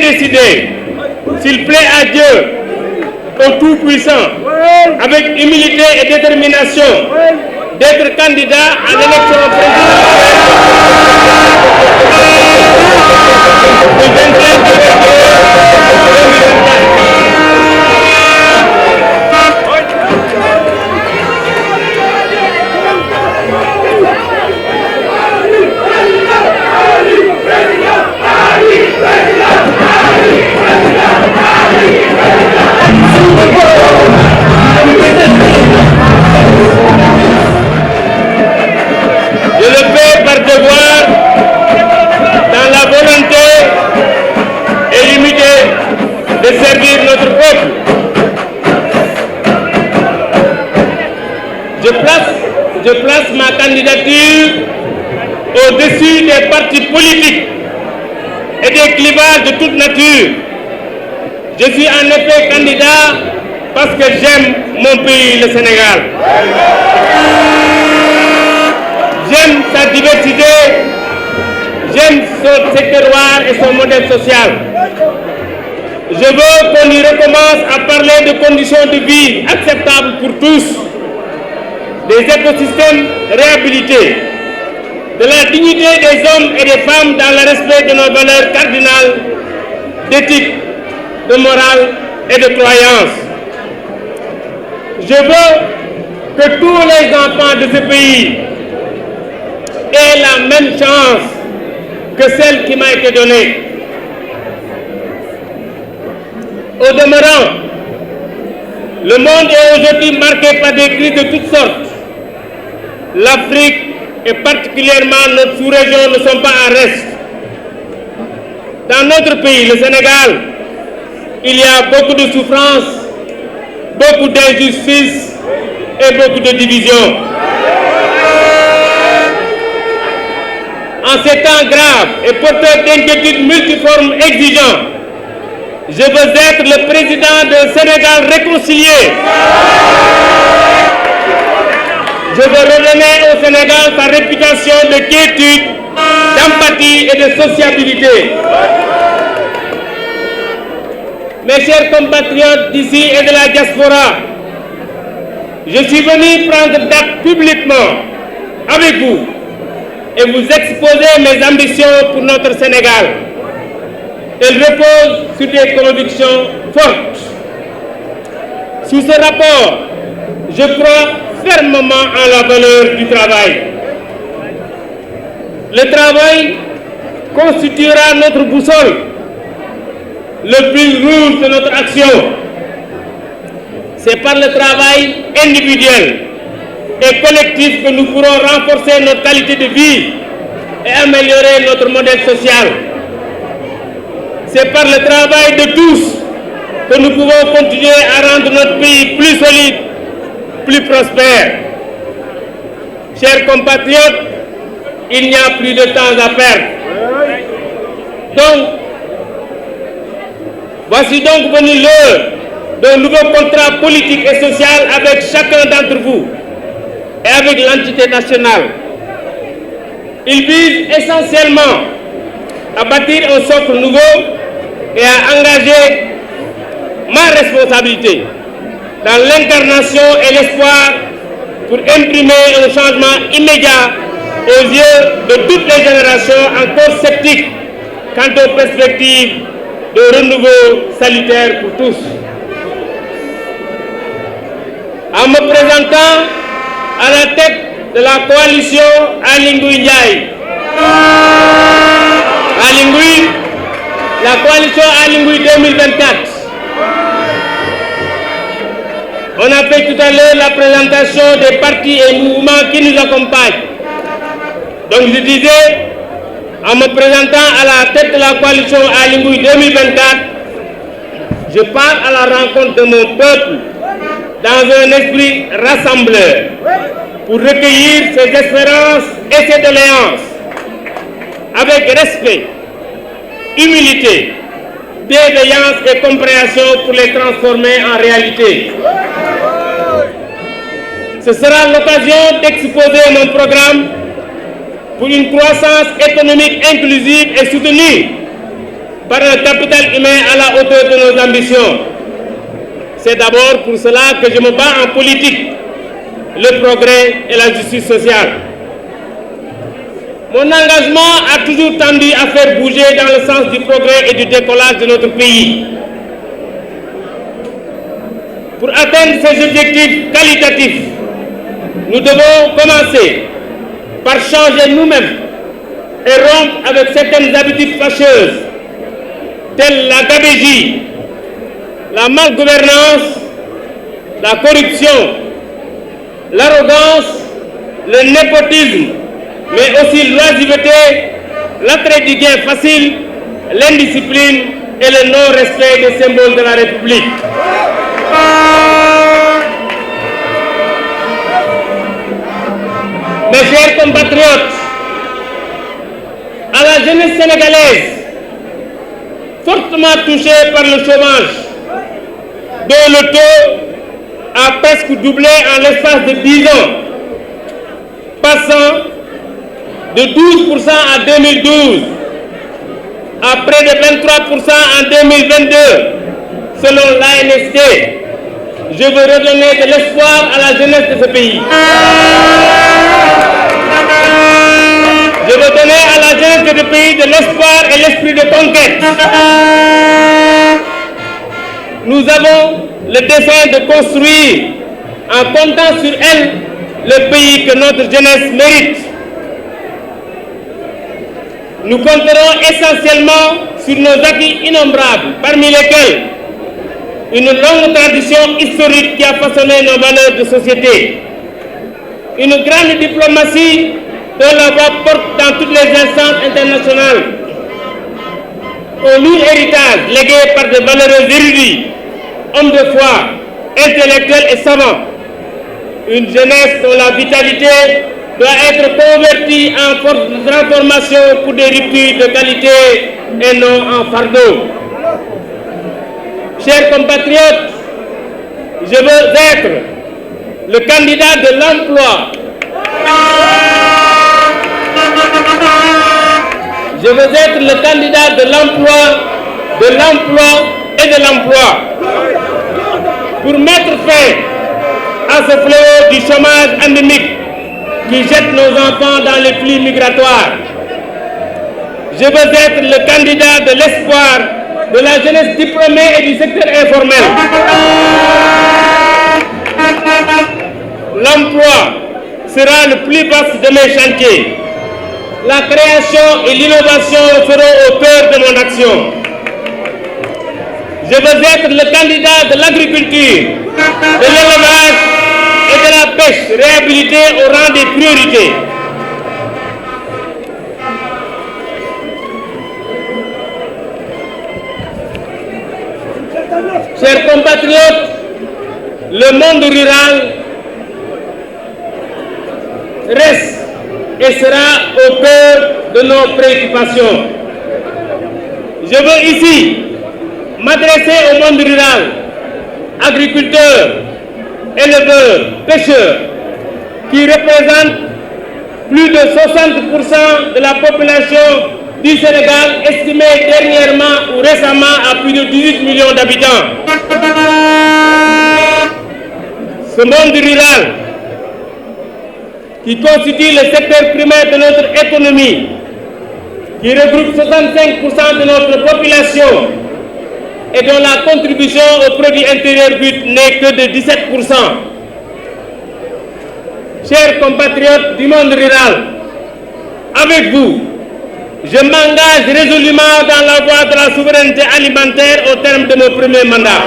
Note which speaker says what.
Speaker 1: j'ai décidé, s'il plaît à Dieu, au Tout-Puissant, avec humilité et détermination, d'être candidat à l'élection présidentielle du 25 février 2024. Je le fais par devoir, dans la volonté et l'unité de servir notre peuple. Je place ma candidature au-dessus des partis politiques et des clivages de toute nature. Je suis en effet candidat parce que j'aime mon pays, le Sénégal. J'aime sa diversité, j'aime ses terroirs et son modèle social. Je veux qu'on y recommence à parler de conditions de vie acceptables pour tous, des écosystèmes réhabilités, de la dignité des hommes et des femmes dans le respect de nos valeurs cardinales d'éthique, de morale et de croyance. Je veux que tous les enfants de ce pays aient la même chance que celle qui m'a été donnée. Au demeurant, le monde est aujourd'hui marqué par des crises de toutes sortes. L'Afrique et particulièrement notre sous-région ne sont pas en reste. Dans notre pays, le Sénégal, il y a beaucoup de souffrances, beaucoup d'injustices et beaucoup de divisions. En ces temps graves et porteurs d'inquiétudes multiformes exigeants, je veux être le président d'un Sénégal réconcilié. Je veux redonner au Sénégal sa réputation de quiétude, d'empathie et de sociabilité. Mes chers compatriotes d'ici et de la diaspora, je suis venu prendre date publiquement avec vous et vous exposer mes ambitions pour notre Sénégal. Elles reposent sur des convictions fortes. Sous ce rapport, je crois fermement en la valeur du travail. Le travail constituera notre boussole, le fil rouge de notre action. C'est par le travail individuel et collectif que nous pourrons renforcer notre qualité de vie et améliorer notre modèle social. C'est par le travail de tous que nous pouvons continuer à rendre notre pays plus solide, plus prospère. Chers compatriotes, il n'y a plus de temps à perdre. Donc, voici donc venu l'heure d'un nouveau contrat politique et social avec chacun d'entre vous et avec l'entité nationale. Il vise essentiellement à bâtir un socle nouveau et à engager ma responsabilité dans l'incarnation et l'espoir pour imprimer un changement immédiat aux yeux de toutes les générations encore sceptiques quant aux perspectives de renouveau salutaire pour tous. En me présentant à la tête de la coalition Aly Ngouille Ndiaye, la coalition Aly Ngouille 2024. On a fait tout à l'heure la présentation des partis et mouvements qui nous accompagnent. Donc je disais, en me présentant à la tête de la coalition Aly Ngouille 2024, je pars à la rencontre de mon peuple dans un esprit rassembleur pour recueillir ses espérances et ses doléances avec respect, humilité, bienveillance et compréhension pour les transformer en réalité. Ce sera l'occasion d'exposer mon programme pour une croissance économique inclusive et soutenue, par un capital humain à la hauteur de nos ambitions. C'est d'abord pour cela que je me bats en politique, le progrès et la justice sociale. Mon engagement a toujours tendu à faire bouger dans le sens du progrès et du décollage de notre pays. Pour atteindre ces objectifs qualitatifs, nous devons commencer par changer nous-mêmes et rompre avec certaines habitudes fâcheuses, telles la gabegie, la malgouvernance, la corruption, l'arrogance, le népotisme, mais aussi l'oisiveté, l'attrait du gain facile, l'indiscipline et le non-respect des symboles de la République. Mes chers compatriotes, à la jeunesse sénégalaise, fortement touchée par le chômage, dont le taux a presque doublé en l'espace de 10 ans, passant de 12% en 2012 à près de 23% en 2022, selon l'ANSD. Je veux redonner de l'espoir à la jeunesse de ce pays. Je veux donner à la jeunesse de ce pays de l'espoir et l'esprit de conquête. Nous avons le dessein de construire, en comptant sur elle, le pays que notre jeunesse mérite. Nous compterons essentiellement sur nos acquis innombrables, parmi lesquels une longue tradition historique qui a façonné nos valeurs de société, une grande diplomatie dont la voix porte dans toutes les instances internationales, un lourd héritage légué par de valeureux érudits, hommes de foi, intellectuels et savants, une jeunesse dont la vitalité doit être convertie en force de transformation pour des ruptures de qualité et non en fardeau. Chers compatriotes, je veux être le candidat de l'emploi. Je veux être le candidat de l'emploi et de l'emploi. Pour mettre fin à ce fléau du chômage endémique qui jette nos enfants dans les flux migratoires. Je veux être le candidat de l'espoir de la jeunesse diplômée et du secteur informel. L'emploi sera le plus vaste de mes chantiers. La création et l'innovation seront au cœur de mon action. Je veux être le candidat de l'agriculture, de l'élevage et de la pêche réhabilitée au rang des priorités. Chers compatriotes, le monde rural reste et sera au cœur de nos préoccupations. Je veux ici m'adresser au monde rural, agriculteurs, éleveurs, pêcheurs, qui représentent plus de 60% de la population du Sénégal, estimée dernièrement ou récemment à plus de 18 millions d'habitants. Ce monde rural, qui constitue le secteur primaire de notre économie, qui regroupe 65% de notre population et dont la contribution au produit intérieur brut n'est que de 17%. Chers compatriotes du monde rural, avec vous, je m'engage résolument dans la voie de la souveraineté alimentaire au terme de mon premier mandat.